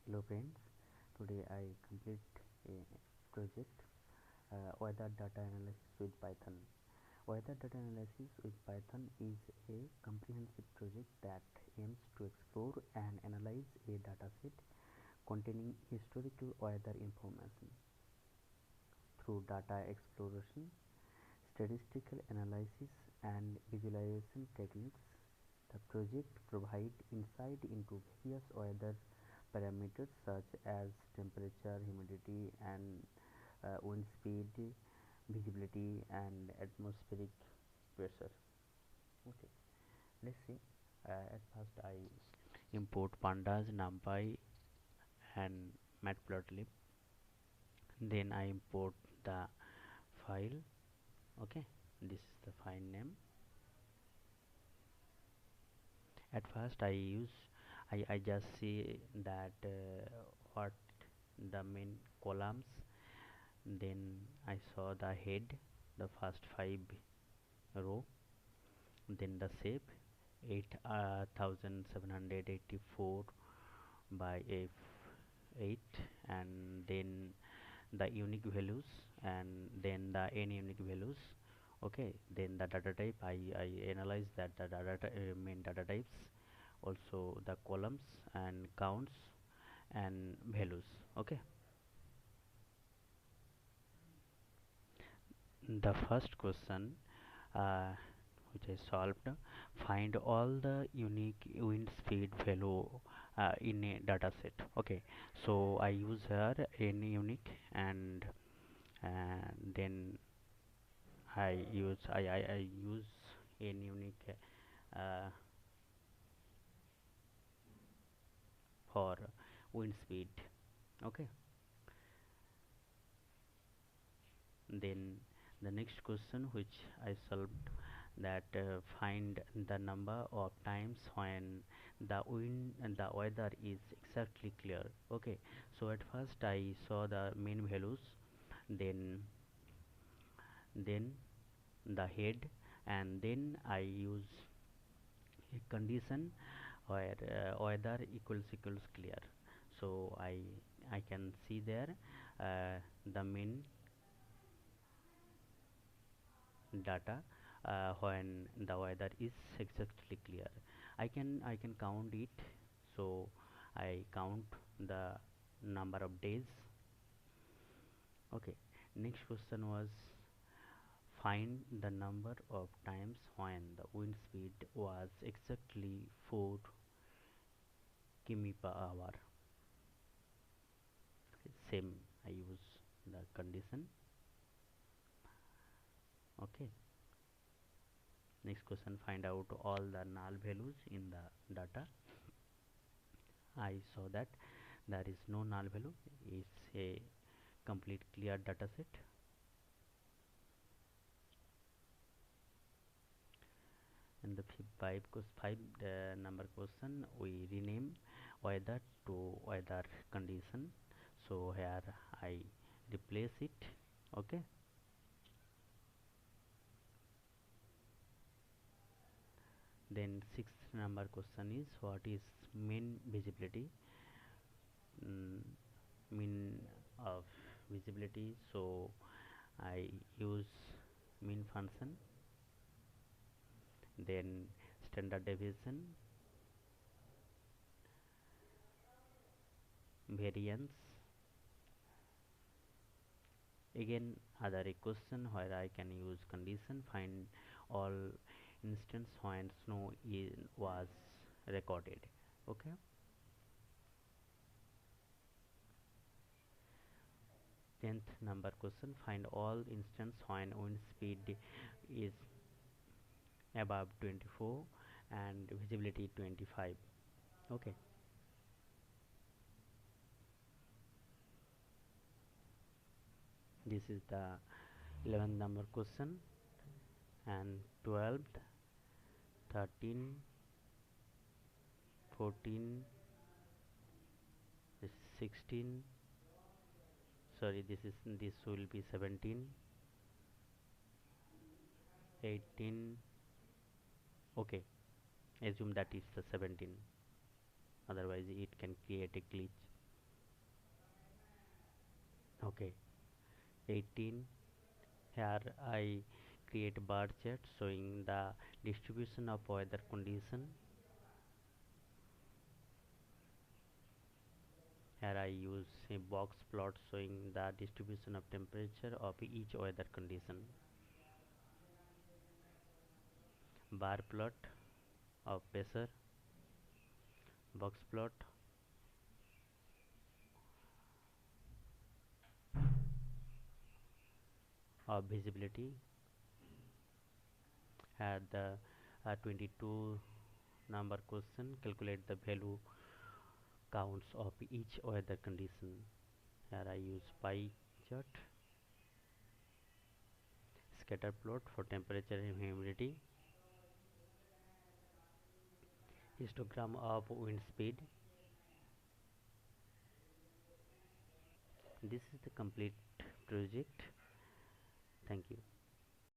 Hello friends, today I complete a project weather data analysis with Python. Weather data analysis with Python is a comprehensive project that aims to explore and analyze a dataset containing historical weather information. Through data exploration, statistical analysis and visualization techniques, the project provides insight into various weather parameters such as temperature, humidity, and wind speed, visibility, and atmospheric pressure. Okay, let's see. At first, I import pandas, numpy, and matplotlib. Then I import the file. Okay, this is the file name. At first, I just see that what the main columns. Then I saw the head, the first 5 row, then the shape 8784 by f8, and then the unique values, and then the n unique values. Okay, then the data type, I analyze that the main data types, also the columns and counts and values. Okay, the first question uh, which I solved, find all the unique wind speed value in a data set. Okay, so I use here n unique, and then I use n unique uh, for wind speed. Okay, then the next question which I solved, that find the number of times when the wind and the weather is exactly clear. Okay, so at first I saw the main values, then then the head, and then I use a condition where weather equals clear. So I can see there the main data when the weather is exactly clear. I can count it. So I count the number of days. Okay, next question was, find the number of times when the wind speed was exactly 4 km per hour. Same, I use the condition. Okay, next question, find out all the null values in the data. I saw that there is no null value. It's a complete clear data set. And the number question, we rename weather to weather condition. So here I replace it. Okay, then sixth number question is, what is mean visibility? mm, Mean of visibility, so I use mean function, then standard deviation, variance, again other equation where I can use condition, find all instance when snow was recorded. Okay, 10th number question, find all instance when wind speed is above 24 and visibility 25. Okay, this is the 11th number question, and 12th, 13, 14, 16, sorry, this will be 17, 18. Okay, assume that is the 17, otherwise it can create a glitch. Okay. 18. Here I create bar chart showing the distribution of weather condition. Here I use a box plot showing the distribution of temperature of each weather condition. Bar plot of pressure, box plot of visibility. Here the 22 number question, calculate the value counts of each weather condition. Here I use pie chart, scatter plot for temperature and humidity, histogram of wind speed. This is the complete project. Thank you.